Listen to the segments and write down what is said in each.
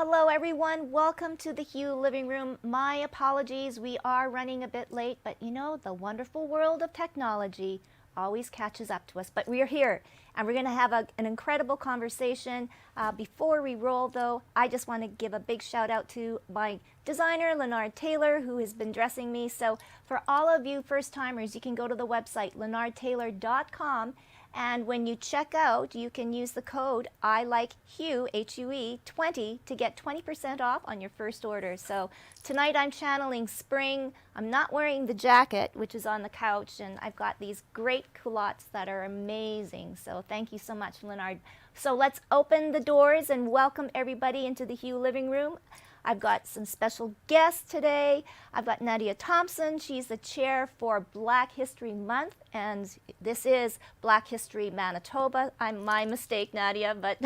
Hello everyone, welcome to the Hue Living Room. My apologies, we are running a bit late, but you know, the wonderful world of technology always catches up to us. But we are here, and we're going to have an incredible conversation. Before we roll though, I just want to give a big shout out to my designer, Leonard Taylor, who has been dressing me. So for all of you first timers, you can go to the website, leonardtaylor.com. And when you check out, you can use the code I like Hue, H-U-E, 20 to get 20% off on your first order. So tonight I'm channeling spring. I'm not wearing the jacket, which is on the couch, and I've got these great culottes that are amazing. So thank you so much, Leonard. So let's open the doors and welcome everybody into the Hue Living Room. I've got some special guests today. I've got Nadia Thompson. She's the chair for Black History Month, and this is Black History Manitoba. My mistake, Nadia, but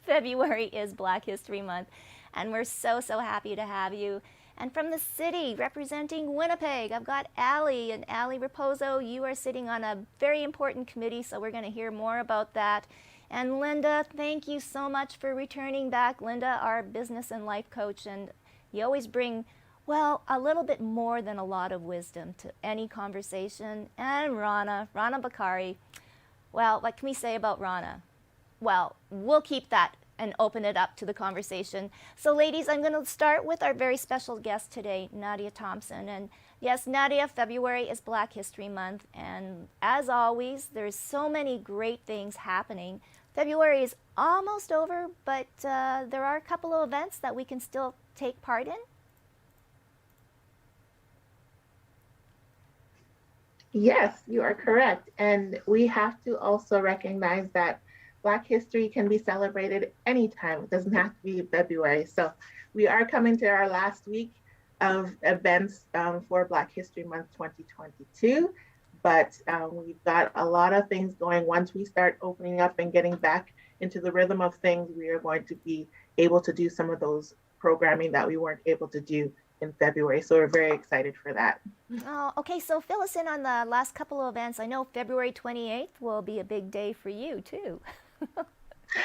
February is Black History Month, and we're so happy to have you. And from the city, representing Winnipeg, I've got Allie, and Allie Raposo, you are sitting on a very important committee, so we're going to hear more about that. And Linda, thank you so much for returning back. Linda, our business and life coach, and you always bring, well, a little bit more than a lot of wisdom to any conversation. And Rana Bakari. Well, what can we say about Rana? Well, we'll keep that and open it up to the conversation. So ladies, I'm going to start with our very special guest today, Nadia Thompson. And yes, Nadia, February is Black History Month, and as always, there's so many great things happening. February is almost over, but there are a couple of events that we can still take part in. Yes, you are correct. And we have to also recognize that Black history can be celebrated anytime. It doesn't have to be February. So we are coming to our last week of events for Black History Month 2022. But we've got a lot of things going. Once we start opening up and getting back into the rhythm of things, we are going to be able to do some of those programming that we weren't able to do in February. So we're very excited for that. Oh, okay, so fill us in on the last couple of events. I know February 28th will be a big day for you too.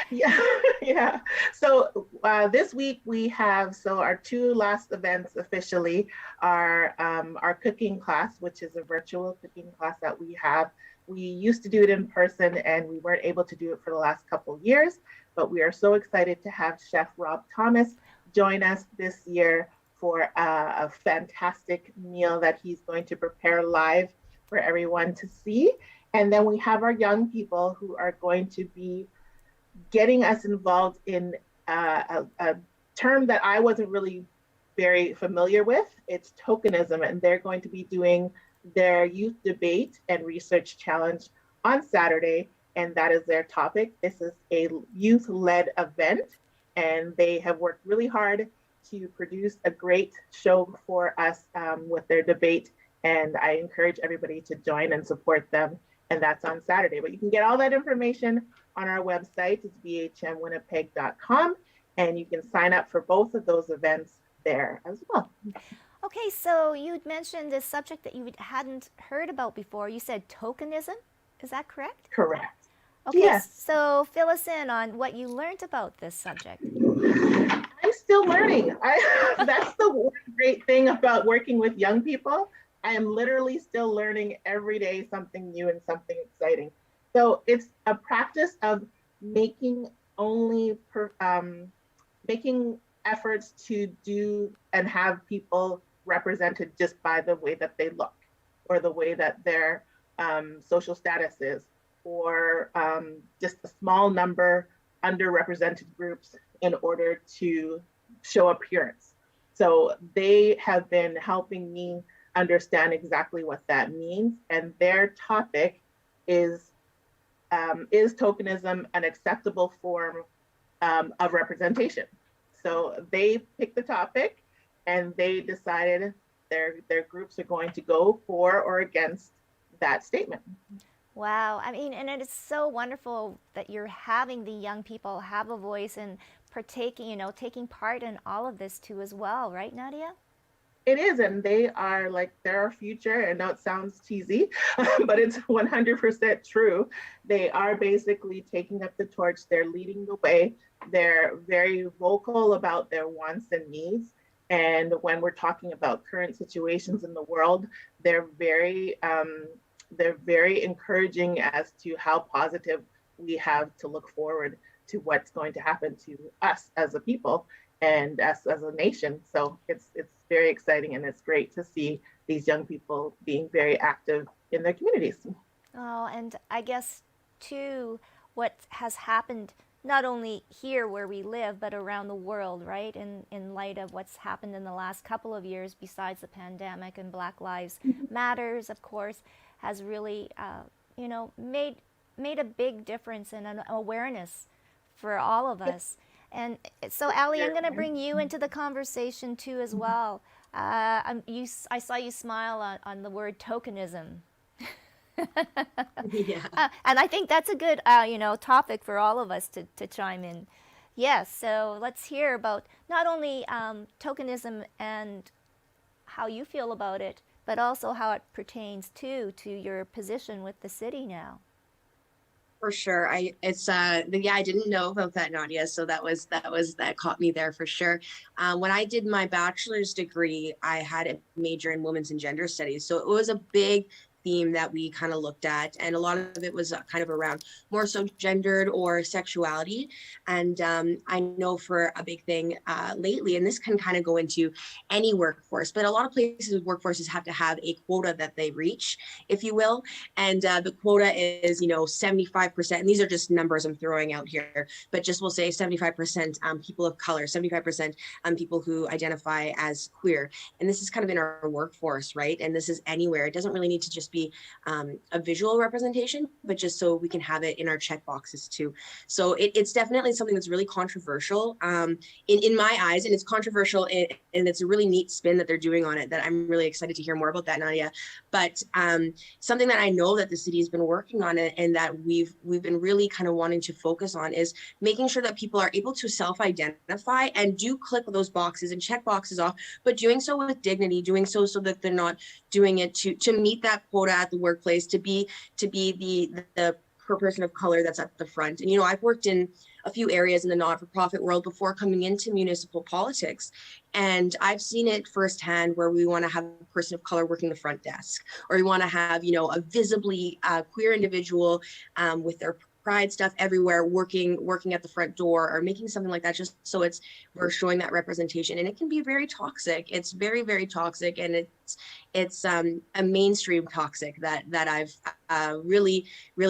Yeah. So this week we have, our two last events officially are our cooking class, which is a virtual cooking class that we have. We used to do it in person and we weren't able to do it for the last couple of years, but we are so excited to have Chef Rob Thomas join us this year for a fantastic meal that he's going to prepare live for everyone to see. And then we have our young people who are going to be getting us involved in a term that I wasn't really very familiar with. It's tokenism, and they're going to be doing their youth debate and research challenge on Saturday, and that is their topic. This is a youth-led event, and they have worked really hard to produce a great show for us with their debate, and I encourage everybody to join and support them, and that's on Saturday. But you can get all that information on our website. It's bhmwinnipeg.com, and you can sign up for both of those events there as well. Okay, so you'd mentioned this subject that you hadn't heard about before. You said tokenism, is that correct? Correct. Okay, yes. So fill us in on what you learned about this subject. I'm still learning. That's the one great thing about working with young people. I am literally still learning every day something new and something exciting. So it's a practice of making making efforts to do and have people represented just by the way that they look, or the way that their social status is, or just a small number underrepresented groups in order to show appearance. So they have been helping me understand exactly what that means, and their topic is tokenism an acceptable form of representation? So they picked the topic, and they decided their groups are going to go for or against that statement. Wow, I mean, and it is so wonderful that you're having the young people have a voice and partaking, taking part in all of this too as well, right, Nadia? It is, and they are like their future. I know it sounds cheesy, but it's 100% true. They are basically taking up the torch. They're leading the way. They're very vocal about their wants and needs. And when we're talking about current situations in the world, they're very encouraging as to how positive we have to look forward to what's going to happen to us as a people and us as a nation. So it's very exciting, and it's great to see these young people being very active in their communities. Oh, and I guess too, what has happened not only here where we live, but around the world, right? In light of what's happened in the last couple of years, besides the pandemic and Black Lives Matters, of course, has really, made a big difference in an awareness for all of us. And so, Ali, I'm going to bring you into the conversation too as well. I saw you smile on the word tokenism. Yeah. And I think that's a good, topic for all of us to chime in. Yes, so let's hear about not only tokenism and how you feel about it, but also how it pertains to your position with the city now. For sure. I didn't know about that, Nadia. So that caught me there for sure. When I did my bachelor's degree, I had a major in women's and gender studies. So it was a big theme that we kind of looked at, and a lot of it was kind of around more so gendered or sexuality. And I know for a big thing lately, and this can kind of go into any workforce, but a lot of places with workforces have to have a quota that they reach, if you will. And the quota is 75%, and these are just numbers I'm throwing out here, but just we'll say 75% people of color, 75% people who identify as queer. And this is kind of in our workforce, right? And this is anywhere. It doesn't really need to just be a visual representation, but just so we can have it in our check boxes too. So it's definitely something that's really controversial in my eyes, and it's controversial, and it's a really neat spin that they're doing on it that I'm really excited to hear more about that, Nadia. But something that I know that the city has been working on and that we've been really kind of wanting to focus on is making sure that people are able to self-identify and do click those boxes and check boxes off, but doing so with dignity, doing so that they're not doing it to meet that quota at the workplace, to be the person of color that's at the front. And I've worked in a few areas in the not-for-profit world before coming into municipal politics, and I've seen it firsthand where we want to have a person of color working the front desk, or we want to have a visibly queer individual with their pride stuff everywhere, working at the front door, or making something like that, just so we're showing that representation. And it can be very toxic. It's very, very toxic, and it's a mainstream toxic that I've really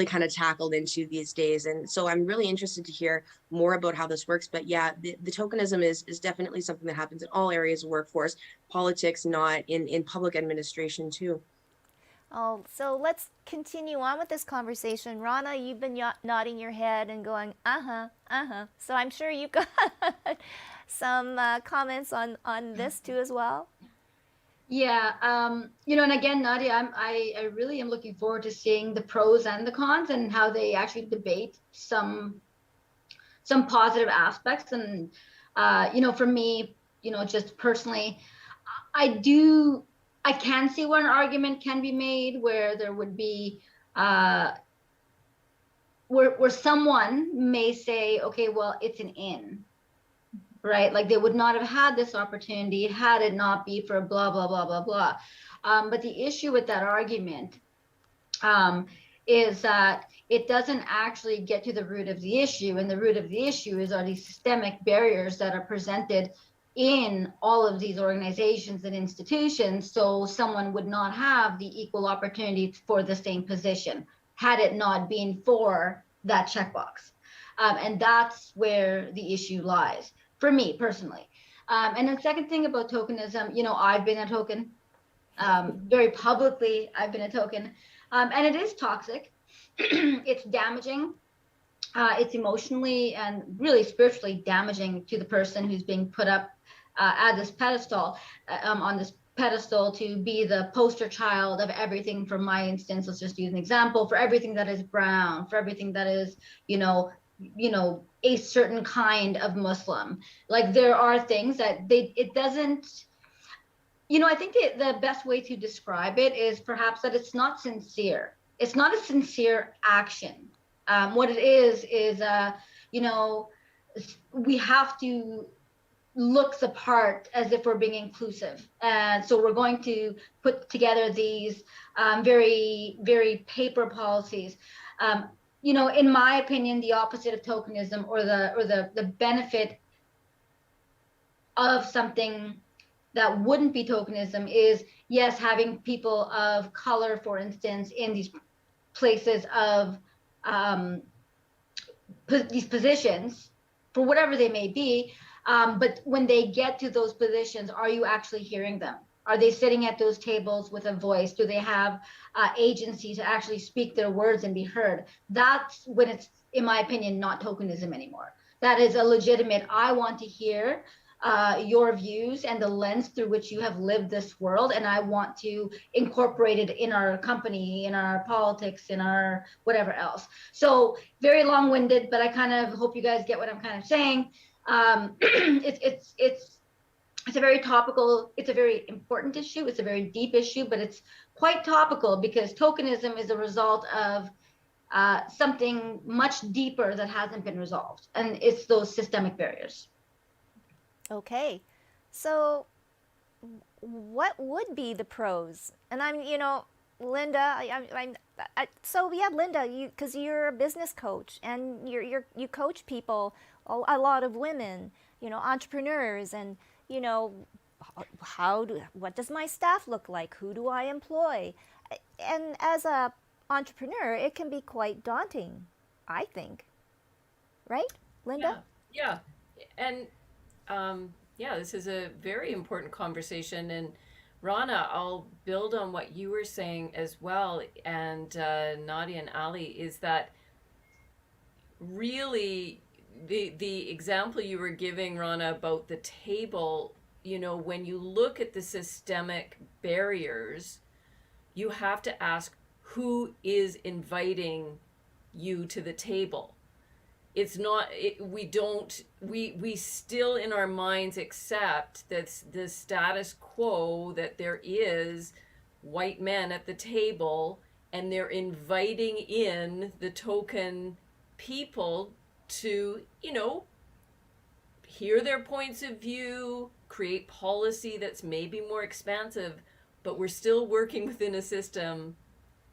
kind of tackled into these days. And so I'm really interested to hear more about how this works. But yeah, the tokenism is definitely something that happens in all areas of workforce, politics, not in public administration too. Oh, so let's continue on with this conversation. Rana, you've been nodding your head and going, uh-huh, uh-huh. So I'm sure you've got some comments on this too as well. Yeah, and again, Nadia, I really am looking forward to seeing the pros and the cons and how they actually debate some positive aspects. And for me, just personally, I can see where an argument can be made where there would be where someone may say, okay, well, it's an in, right? Like they would not have had this opportunity had it not be for blah, blah, blah, blah, blah. But the issue with that argument is that it doesn't actually get to the root of the issue. And the root of the issue are these systemic barriers that are presented in all of these organizations and institutions, so someone would not have the equal opportunity for the same position had it not been for that checkbox. And that's where the issue lies for me personally. And the second thing about tokenism, I've been a token, very publicly, I've been a token, and it is toxic. It's damaging. It's emotionally and really spiritually damaging to the person who's being put up at this pedestal, on this pedestal to be the poster child of everything. For my instance, let's just use an example, for everything that is brown, for everything that is, a certain kind of Muslim. Like there are things that it doesn't, I think the best way to describe it is perhaps that it's not sincere. It's not a sincere action. What it is, we have to look the part as if we're being inclusive. And so we're going to put together these very, very paper policies. In my opinion, the opposite of tokenism, or the benefit of something that wouldn't be tokenism, is, yes, having people of color, for instance, in these places of these positions, for whatever they may be. But when they get to those positions, are you actually hearing them? Are they sitting at those tables with a voice? Do they have agency to actually speak their words and be heard? That's when it's, in my opinion, not tokenism anymore. That is a legitimate, I want to hear your views and the lens through which you have lived this world, and I want to incorporate it in our company, in our politics, in our whatever else. So very long-winded, but I kind of hope you guys get what I'm kind of saying. It's a very topical, it's a very important issue, it's a very deep issue, but it's quite topical because tokenism is a result of something much deeper that hasn't been resolved, and it's those systemic barriers. Okay, so what would be the pros? And Linda, so yeah, Linda, because you're a business coach and you coach people, a lot of women, entrepreneurs, and what does my staff look like? Who do I employ? And as a entrepreneur, it can be quite daunting, I think. Right, Linda? Yeah. And this is a very important conversation. And Rana, I'll build on what you were saying as well, and Nadia and Ali, is that really the example you were giving, Rana, about the table, when you look at the systemic barriers, you have to ask who is inviting you to the table. It's not, we still in our minds accept that the status quo, that there is white men at the table and they're inviting in the token people to, hear their points of view, create policy that's maybe more expansive, but we're still working within a system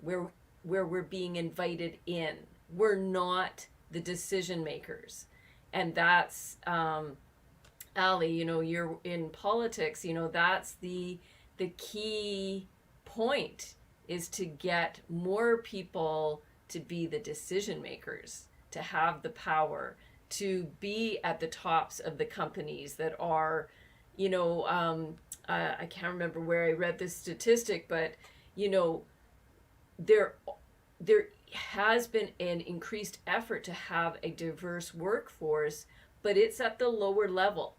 where we're being invited in. We're not the decision makers. And that's Ali, you're in politics, that's the key point, is to get more people to be the decision makers, to have the power, to be at the tops of the companies that are, I can't remember where I read this statistic, but there has been an increased effort to have a diverse workforce, but it's at the lower level.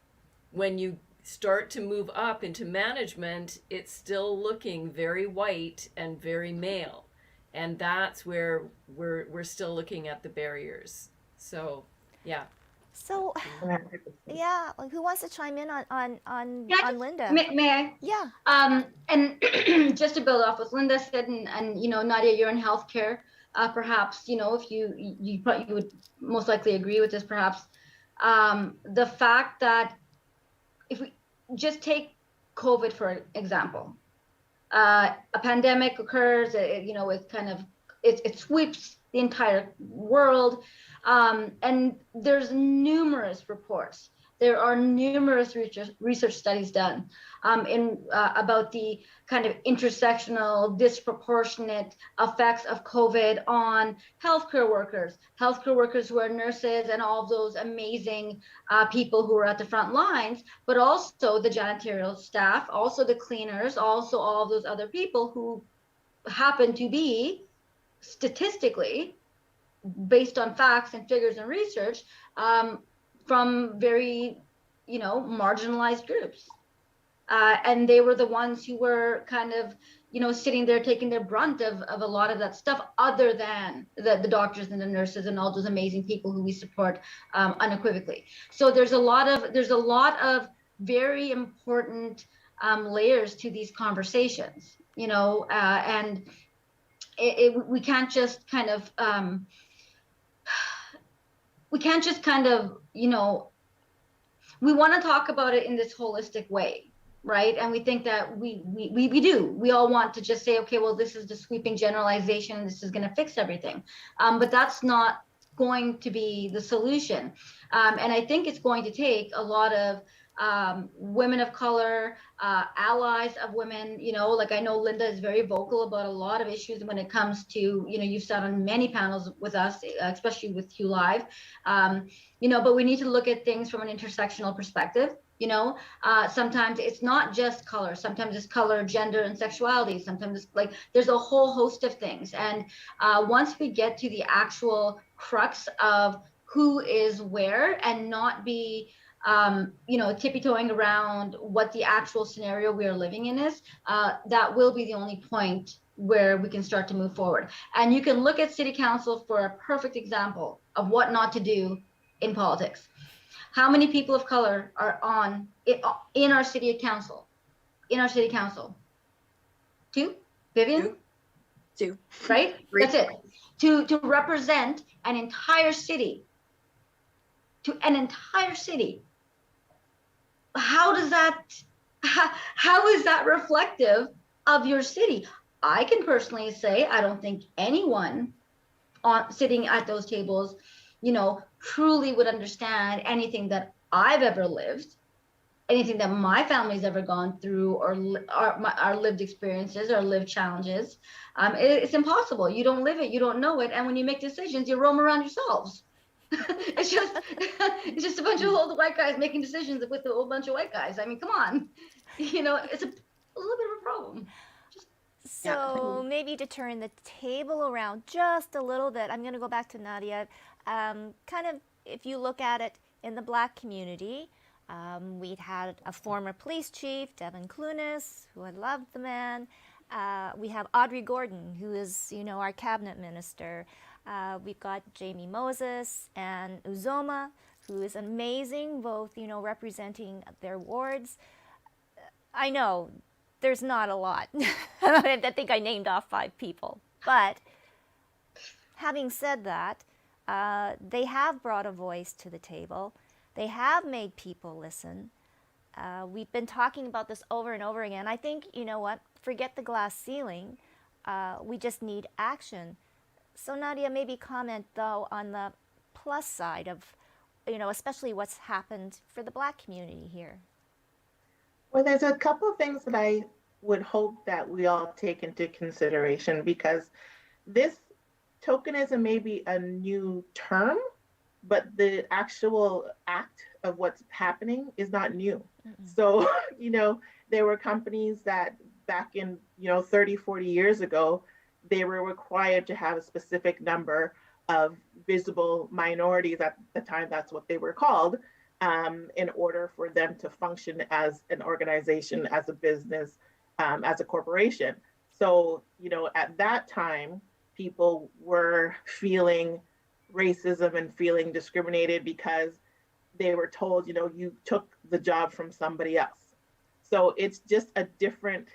When you start to move up into management, it's still looking very white and very male. And that's where we're still looking at the barriers. So, yeah. So, yeah, who wants to chime in on Linda? May I? Yeah. And just to build off what Linda said, and Nadia, you're in healthcare. Perhaps, if you would most likely agree with this, perhaps. The fact that if we just take COVID, for example, a pandemic occurs, it sweeps the entire world. And there's numerous reports. There are numerous research studies done about the kind of intersectional, disproportionate effects of COVID on healthcare workers who are nurses, and all of those amazing people who are at the front lines, but also the janitorial staff, also the cleaners, also all of those other people who happen to be statistically, based on facts and figures and research, from very, marginalized groups. And they were the ones who were kind of, sitting there taking their brunt of a lot of that stuff, other than the doctors and the nurses and all those amazing people who we support unequivocally. So there's a lot of very important layers to these conversations, and we can't just kind of we can't just kind of, we want to talk about it in this holistic way, right? And we think that we do. We all want to just say, okay, well, this is the sweeping generalization, and this is going to fix everything. But that's not going to be the solution. And I think it's going to take a lot of women of color, allies of women, like I know Linda is very vocal about a lot of issues when it comes to, you've sat on many panels with us, especially with Q Live, but we need to look at things from an intersectional perspective. Sometimes it's not just color, sometimes it's color, gender, and sexuality. Sometimes it's like there's a whole host of things. And once we get to the actual crux of who is where and not be tippy-toeing around what the actual scenario we are living in is, that will be the only point where we can start to move forward. And you can look at city council for a perfect example of what not to do in politics. How many people of color are on it in our city council? In our city council? 2? Vivian? 2. Right? 3. That's it. To represent an entire city. To an entire city. How is that reflective of your city? I can personally say I don't think anyone sitting at those tables, truly would understand anything that I've ever lived, anything that my family's ever gone through, or our lived experiences, or lived challenges. It's impossible. You don't live it, you don't know it, and when you make decisions, you roam around yourselves. it's just a bunch of old white guys making decisions with a whole bunch of white guys. I mean, come on, it's a little bit of a problem. So maybe to turn the table around just a little bit, I'm going to go back to Nadia. Kind of, if you look at it in the Black community, we'd had a former police chief, Devin Clunas, who I loved the man. We have Audrey Gordon, who is, our cabinet minister. We've got Jamie Moses and Uzoma, who is amazing, both, representing their wards. I know there's not a lot. I think I named off 5 people. But having said that, they have brought a voice to the table. They have made people listen. We've been talking about this over and over again. I think, forget the glass ceiling. We just need action. So Nadia, maybe comment, though, on the plus side of, especially what's happened for the Black community here. Well, there's a couple of things that I would hope that we all take into consideration, because this tokenism may be a new term, but the actual act of what's happening is not new. Mm-hmm. So, there were companies that back in, 30, 40 years ago, they were required to have a specific number of visible minorities. At the time, that's what they were called, in order for them to function as an organization, as a business, as a corporation. So, at that time, people were feeling racism and feeling discriminated because they were told, you took the job from somebody else. So it's just a different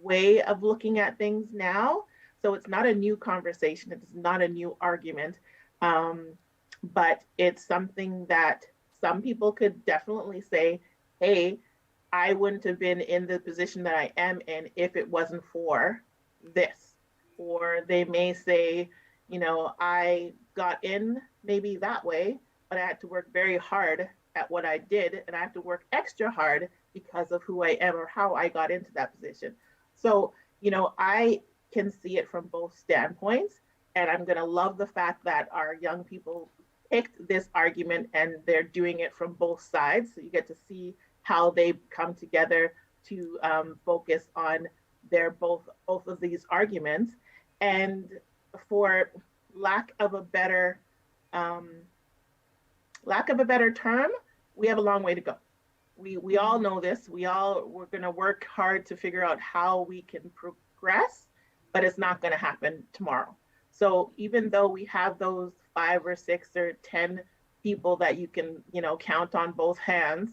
way of looking at things now. So it's not a new conversation. It's not a new argument, but it's something that some people could definitely say, hey, I wouldn't have been in the position that I am in if it wasn't for this. Or they may say, I got in maybe that way, but I had to work very hard at what I did, and I have to work extra hard because of who I am or how I got into that position. So, I can see it from both standpoints, and I'm going to love the fact that our young people picked this argument and they're doing it from both sides. So you get to see how they come together to focus on their both of these arguments. And for lack of a better term, we have a long way to go. We all know this. We're going to work hard to figure out how we can progress, but it's not going to happen tomorrow. So even though we have those 5 or 6 or 10 people that you can, count on both hands,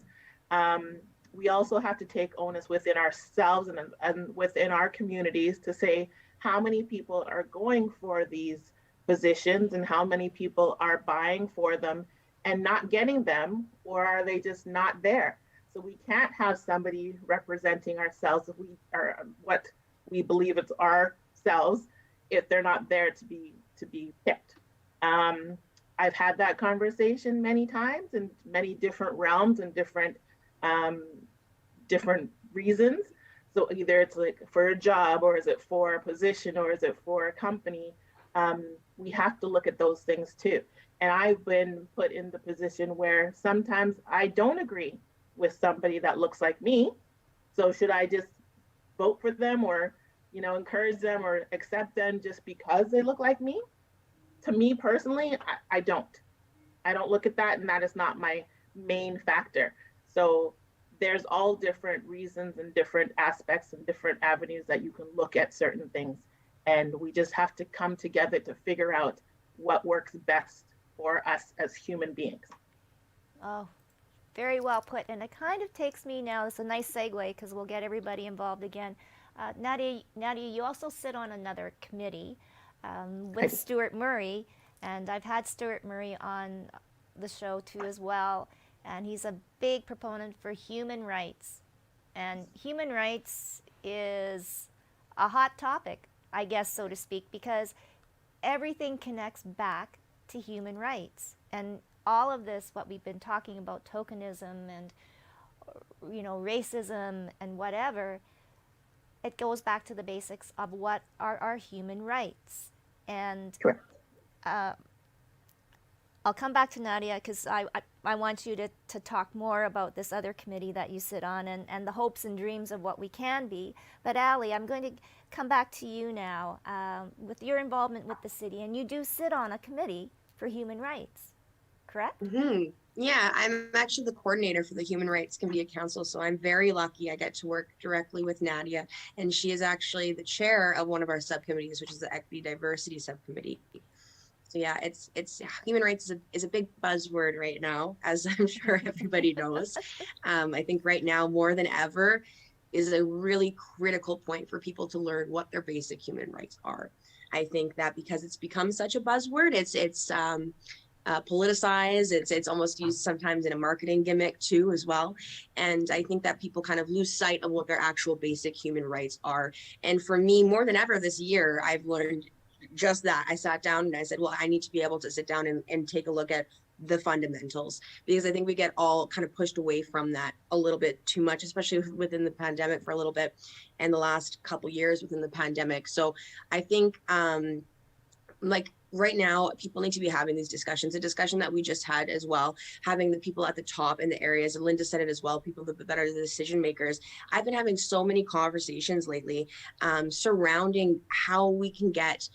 we also have to take onus within ourselves and within our communities to say how many people are going for these positions and how many people are buying for them and not getting them, or are they just not there? So we can't have somebody representing ourselves if we are what we believe it's ourselves if they're not there to be picked. I've had that conversation many times in many different realms and different reasons. So either it's like for a job, or is it for a position, or is it for a company? We have to look at those things too. And I've been put in the position where sometimes I don't agree with somebody that looks like me. So should I just vote for them, or, encourage them or accept them just because they look like me? To me personally, I don't. I don't look at that, and that is not my main factor. So there's all different reasons and different aspects and different avenues that you can look at certain things. And we just have to come together to figure out what works best for us as human beings. Oh, very well put. And it kind of takes me now, it's a nice segue because we'll get everybody involved again. Nadia, you also sit on another committee with Stuart Murray, and I've had Stuart Murray on the show too as well, and he's a big proponent for human rights. And human rights is a hot topic, I guess, so to speak, because everything connects back to human rights. And all of this, what we've been talking about, tokenism and racism and whatever, it goes back to the basics of what are our human rights. And I'll come back to Nadia because I want you to talk more about this other committee that you sit on and the hopes and dreams of what we can be. But Ali, I'm going to come back to you now with your involvement with the city, and you do sit on a committee for human rights, correct? Mm-hmm. Yeah, I'm actually the coordinator for the Human Rights Committee of Council, so I'm very lucky I get to work directly with Nadia, and she is actually the chair of one of our subcommittees, which is the Equity Diversity Subcommittee. So yeah, it's human rights is a big buzzword right now, as I'm sure everybody knows. I think right now more than ever is a really critical point for people to learn what their basic human rights are. I think that because it's become such a buzzword, it's politicized. It's almost used sometimes in a marketing gimmick too, as well. And I think that people kind of lose sight of what their actual basic human rights are. And for me, more than ever this year, I've learned just that. I sat down and I said, well, I need to be able to sit down and take a look at the fundamentals, because I think we get all kind of pushed away from that a little bit too much, especially within the pandemic for a little bit and the last couple years within the pandemic. So I think like right now, people need to be having these discussions, a discussion that we just had as well, having the people at the top in the areas, and Linda said it as well, people that are the decision makers. I've been having so many conversations lately surrounding how we can get,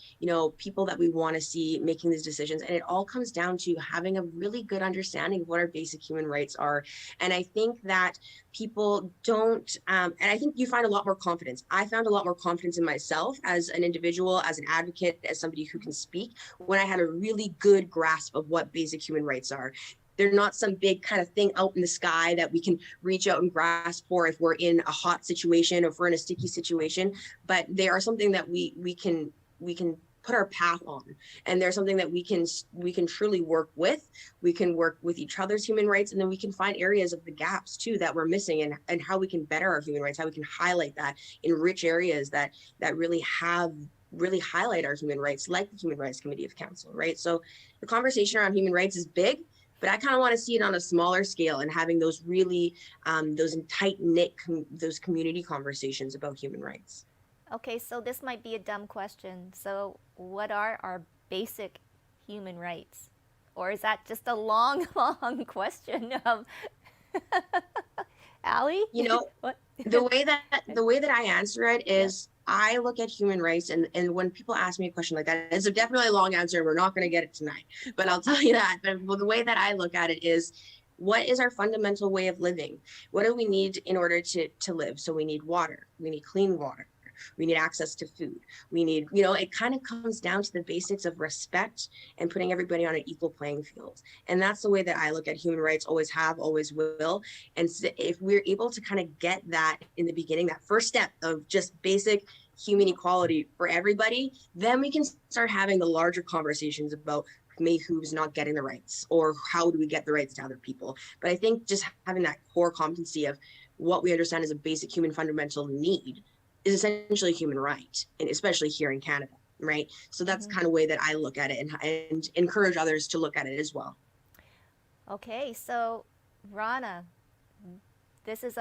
people that we want to see making these decisions. And it all comes down to having a really good understanding of what our basic human rights are. And I think that people don't, and I think you find a lot more confidence. I found a lot more confidence in myself as an individual, as an advocate, as somebody who can speak, when I had a really good grasp of what basic human rights are. They're not some big kind of thing out in the sky that we can reach out and grasp for if we're in a hot situation or if we're in a sticky situation, but they are something that we can put our path on, and there's something that we can truly work with. We can work with each other's human rights, and then we can find areas of the gaps too that we're missing, and how we can better our human rights, how we can highlight that in rich areas that really highlight our human rights, like the Human Rights Committee of Council, right? So the conversation around human rights is big, but I kind of want to see it on a smaller scale and having those really those tight-knit those community conversations about human rights. Okay, so this might be a dumb question. So what are our basic human rights? Or is that just a long, long question? Ali? What? the way that I answer it is, I look at human rights, and when people ask me a question like that, it's definitely a long answer, and we're not going to get it tonight, but I'll tell you that. But the way that I look at it is, what is our fundamental way of living? What do we need in order to live? So we need water, we need clean water, we need access to food, we need, it kind of comes down to the basics of respect and putting everybody on an equal playing field. And that's the way that I look at human rights, always have, always will. And so if we're able to kind of get that in the beginning, that first step of just basic human equality for everybody, then we can start having the larger conversations about me who's not getting the rights, or how do we get the rights to other people. But I think just having that core competency of what we understand as a basic human fundamental need is essentially a human right, and especially here in Canada, right? So that's kind of way that I look at it, and encourage others to look at it as well. Okay, so Rana, this is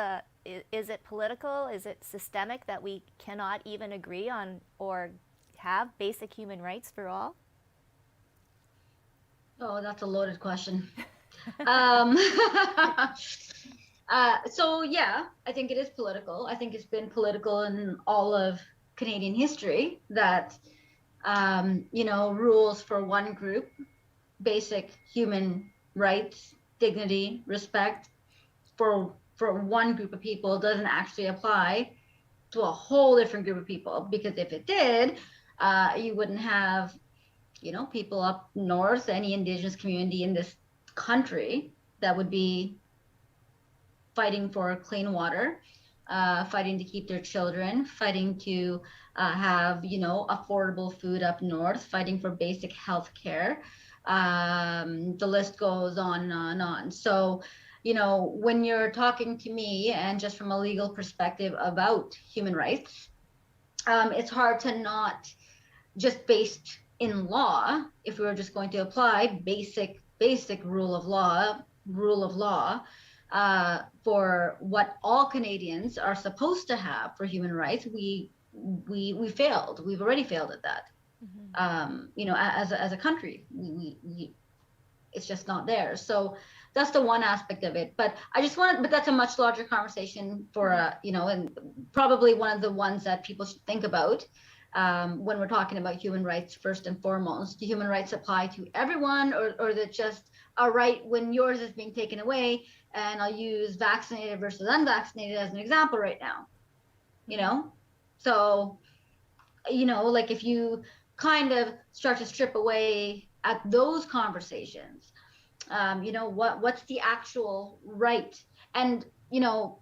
it political? Is it systemic that we cannot even agree on or have basic human rights for all? Oh, that's a loaded question. um, so yeah, I think it is political. I think it's been political in all of Canadian history that, rules for one group, basic human rights, dignity, respect for one group of people doesn't actually apply to a whole different group of people. Because if it did, you wouldn't have, people up north, any Indigenous community in this country that would be fighting for clean water, fighting to keep their children, fighting to have, affordable food up north, fighting for basic health care. The list goes on and on. So, when you're talking to me and just from a legal perspective about human rights, it's hard to not just based in law, if we were just going to apply basic rule of law for what all Canadians are supposed to have for human rights, we failed. We've already failed at that. As a country, we it's just not there. So that's the one aspect of it. But but that's a much larger conversation for and probably one of the ones that people should think about. When we're talking about human rights, first and foremost, do human rights apply to everyone, or is it just a right when yours is being taken away? And I'll use vaccinated versus unvaccinated as an example right now. So, like if you kind of start to strip away at those conversations, what's the actual right? And,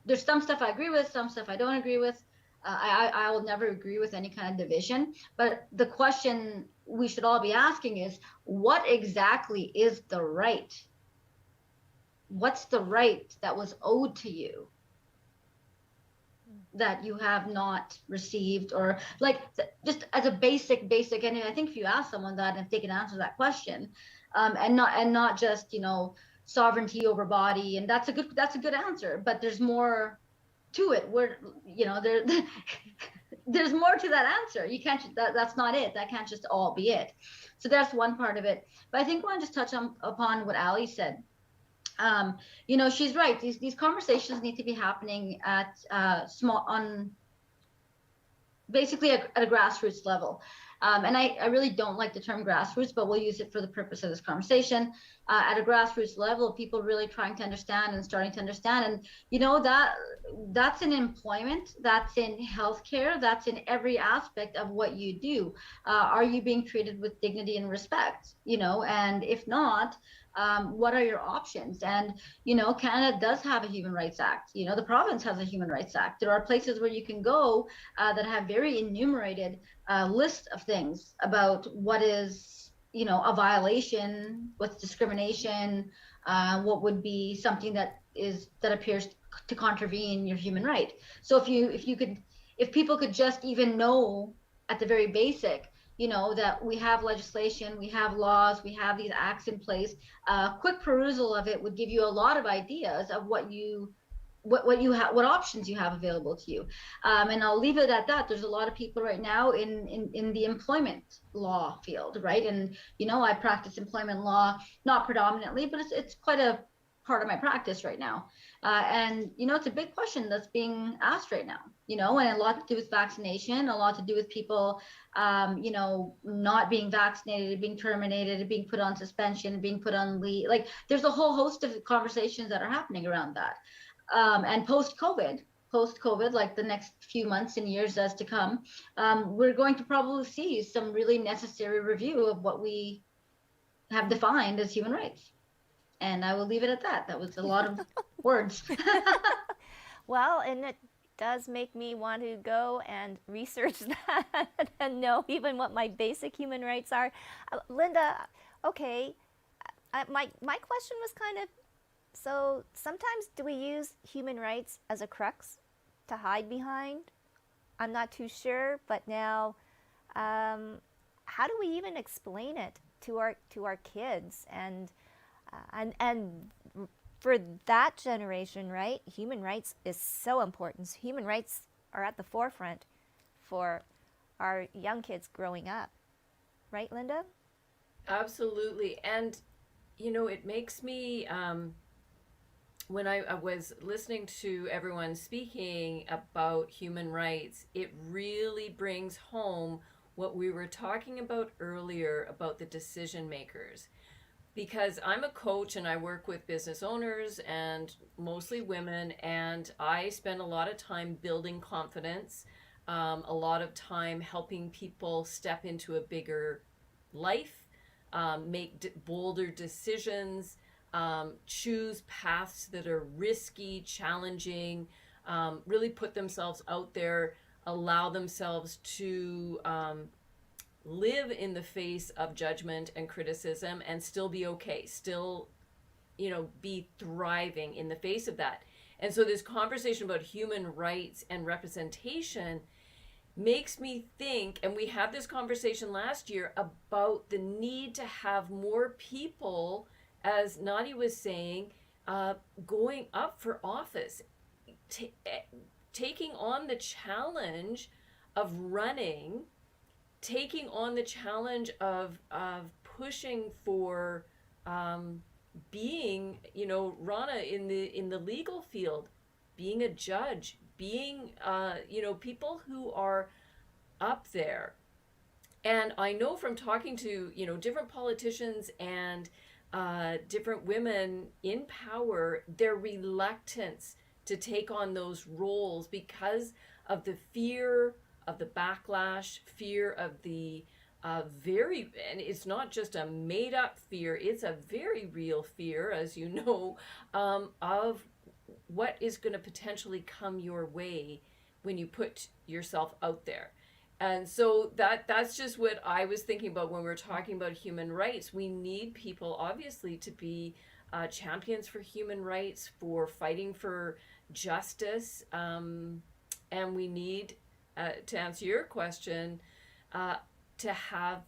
there's some stuff I agree with, some stuff I don't agree with. I will never agree with any kind of division, but the question we should all be asking is, what exactly is the right? What's the right that was owed to you that you have not received? Or like just as a basic, and I think if you ask someone that, and if they can answer that question, and not just, sovereignty over body, and that's a good answer, but there's more to it. There's more to that answer. You can't, that's not it. That can't just all be it. So that's one part of it. But I think I want to just touch upon what Ali said. She's right. These conversations need to be happening at basically at a grassroots level. And I really don't like the term grassroots, but we'll use it for the purpose of this conversation. At a grassroots level, people really trying to understand and starting to understand. And, that's in employment, that's in healthcare, that's in every aspect of what you do. Are you being treated with dignity and respect? And if not, what are your options? And, Canada does have a Human Rights Act. The province has a Human Rights Act. There are places where you can go that have very enumerated list of things about what is, a violation, what's discrimination, what would be something that appears to contravene your human right. So if people could just even know at the very basic, that we have legislation, we have laws, we have these acts in place. Quick perusal of it would give you a lot of ideas of what options you have available to you. And I'll leave it at that. There's a lot of people right now in the employment law field, right? And I practice employment law, not predominantly, but it's quite a part of my practice right now. And it's a big question that's being asked right now, and a lot to do with vaccination, a lot to do with people not being vaccinated, being terminated, being put on suspension, being put on leave. Like there's a whole host of conversations that are happening around that. And post-COVID, like the next few months and years as to come, we're going to probably see some really necessary review of what we have defined as human rights. And I will leave it at that. That was a lot of words. Well, and it does make me want to go and research that and know even what my basic human rights are. Linda, Okay, my question was kind of, so sometimes do we use human rights as a crux to hide behind? I'm not too sure, but now, how do we even explain it to our kids and for that generation, right? Human rights is so important. Human rights are at the forefront for our young kids growing up, right, Linda? Absolutely. And, it makes me, when I was listening to everyone speaking about human rights, it really brings home what we were talking about earlier about the decision makers. Because I'm a coach and I work with business owners and mostly women, and I spend a lot of time building confidence, a lot of time helping people step into a bigger life, make bolder decisions, choose paths that are risky, challenging, really put themselves out there, allow themselves to live in the face of judgment and criticism and still be okay, still, be thriving in the face of that. And so this conversation about human rights and representation makes me think, and we had this conversation last year about the need to have more people, as Nadia was saying, going up for office, taking on the challenge of running, taking on the challenge of pushing for being, Rana, in the legal field, being a judge, being people who are up there. And I know from talking to different politicians and different women in power, their reluctance to take on those roles because of the fear of the backlash, fear of the and it's not just a made up fear, it's a very real fear, as you know, of what is going to potentially come your way when you put yourself out there. And so that's just what I was thinking about when we're talking about human rights. We need people, obviously, to be champions for human rights, for fighting for justice, and we need, to answer your question, to have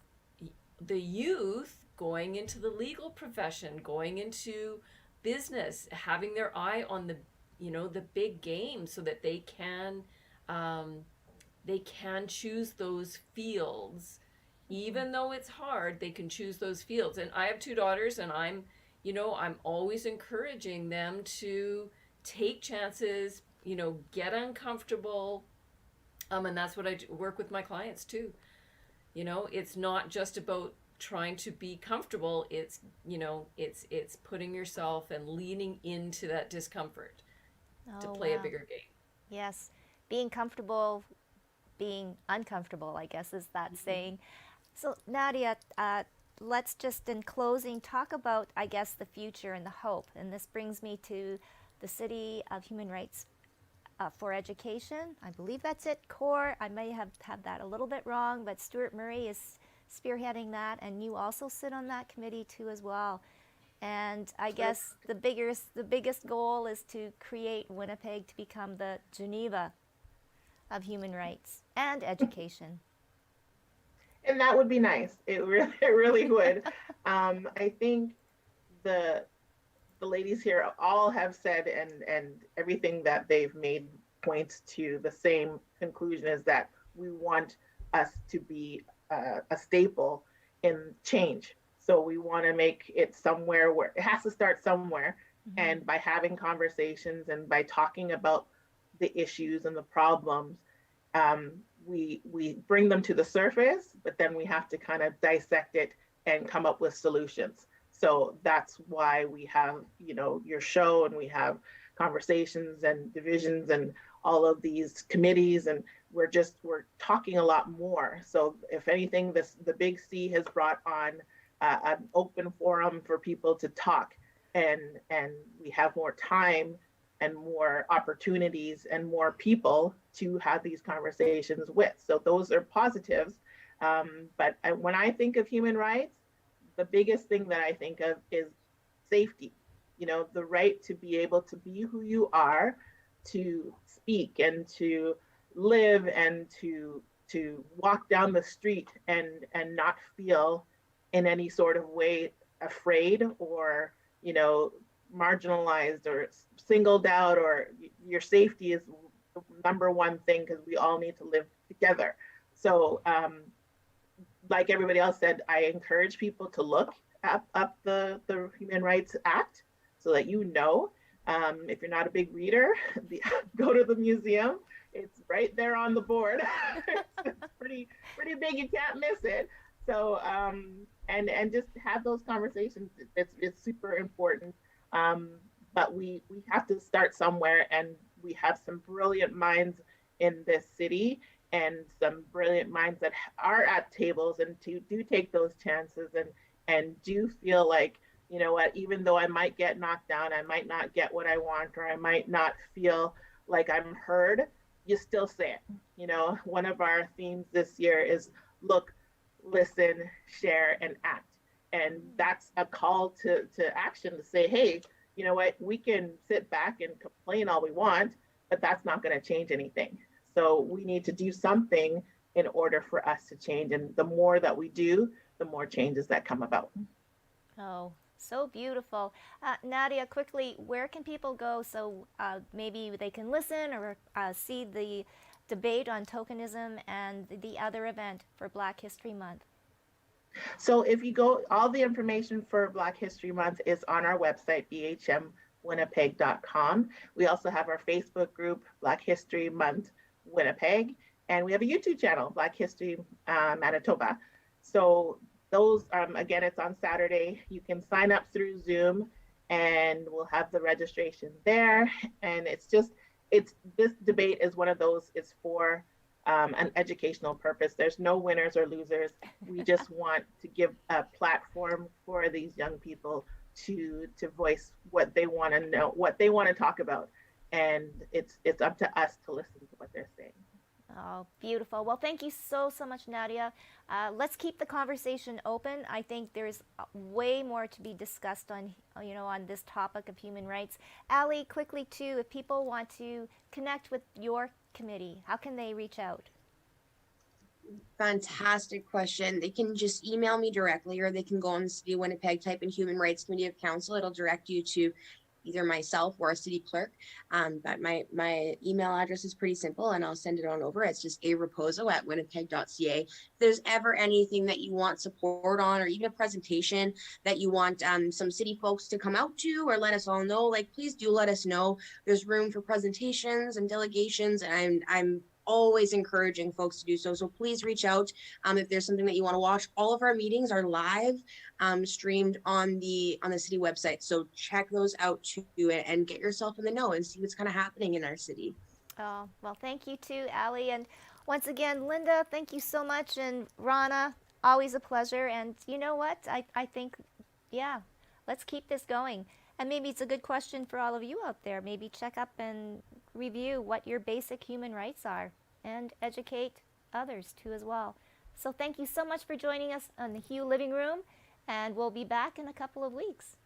the youth going into the legal profession, going into business, having their eye on the big game, so that they can choose those fields. Even though it's hard, they can choose those fields. And I have two daughters, and I'm always encouraging them to take chances, get uncomfortable. And that's what I work with my clients too. It's not just about trying to be comfortable. It's putting yourself and leaning into that discomfort to play a bigger game. Yes, being comfortable, being uncomfortable, I guess is that saying. So Nadia, let's just in closing talk about, I guess, the future and the hope. And this brings me to the City of Human Rights for Education. I believe that's it, CORE. I may have had that a little bit wrong, but Stuart Murray is spearheading that, and you also sit on that committee too as well. And I guess the biggest goal is to create Winnipeg to become the Geneva of human rights and education. And that would be nice. It really would. I think the ladies here all have said, and everything that they've made points to the same conclusion, is that we want us to be a staple in change. So we want to make it somewhere where it has to start somewhere. Mm-hmm. And by having conversations and by talking about the issues and the problems, we bring them to the surface, but then we have to kind of dissect it and come up with solutions. So that's why we have, your show, and we have conversations and divisions and all of these committees, and we're talking a lot more. So if anything, the Big C has brought on an open forum for people to talk, and we have more time and more opportunities and more people to have these conversations with. So those are positives. But when I think of human rights, the biggest thing that I think of is safety. The right to be able to be who you are, to speak and to live and to walk down the street and not feel in any sort of way afraid or marginalized or singled out, or your safety is the number one thing, because we all need to live together. So like everybody else said, I encourage people to look up the Human Rights Act so that if you're not a big reader, go to the museum. It's right there on the board. It's pretty big. You can't miss it. So and just have those conversations. It's super important. But we have to start somewhere, and we have some brilliant minds in this city, and some brilliant minds that are at tables and do take those chances and do feel like, even though I might get knocked down, I might not get what I want, or I might not feel like I'm heard, you still say it. One of our themes this year is look, listen, share, and act. And that's a call to action, to say, hey, you know what, we can sit back and complain all we want, but that's not going to change anything. So we need to do something in order for us to change. And the more that we do, the more changes that come about. Oh, so beautiful. Nadia, quickly, where can people go so maybe they can listen or see the debate on tokenism and the other event for Black History Month? So if you go, all the information for Black History Month is on our website, bhmwinnipeg.com. We also have our Facebook group, Black History Month Winnipeg, and we have a YouTube channel, Black History Manitoba. So those, again, it's on Saturday. You can sign up through Zoom, and we'll have the registration there. And this debate is one of those, it's for an educational purpose. There's no winners or losers. We just want to give a platform for these young people to voice what they want to know, what they want to talk about. And it's up to us to listen to what they're saying. Oh, beautiful. Well, thank you so much, Nadia. Let's keep the conversation open. I think there's way more to be discussed on this topic of human rights. Ali, quickly too, if people want to connect with your committee, how can they reach out? Fantastic question. They can just email me directly, or they can go on the City of Winnipeg, type in Human Rights Committee of Council. It'll direct you to either myself or a city clerk. But my email address is pretty simple, and I'll send it on over. It's just araposo@winnipeg.ca. If there's ever anything that you want support on, or even a presentation that you want some city folks to come out to or let us all know, like, please do let us know. There's room for presentations and delegations, and I'm always encouraging folks to do so. So please reach out if there's something that you want to watch. All of our meetings are live streamed on the city website. So check those out too, and get yourself in the know and see what's kind of happening in our city. Oh, well, thank you too, Ali. And once again, Linda, thank you so much. And Rana, always a pleasure. And you know what? I think, yeah, let's keep this going. And maybe it's a good question for all of you out there. Maybe check up and review what your basic human rights are, and educate others too as well. So thank you so much for joining us on the Hugh Living Room, and we'll be back in a couple of weeks.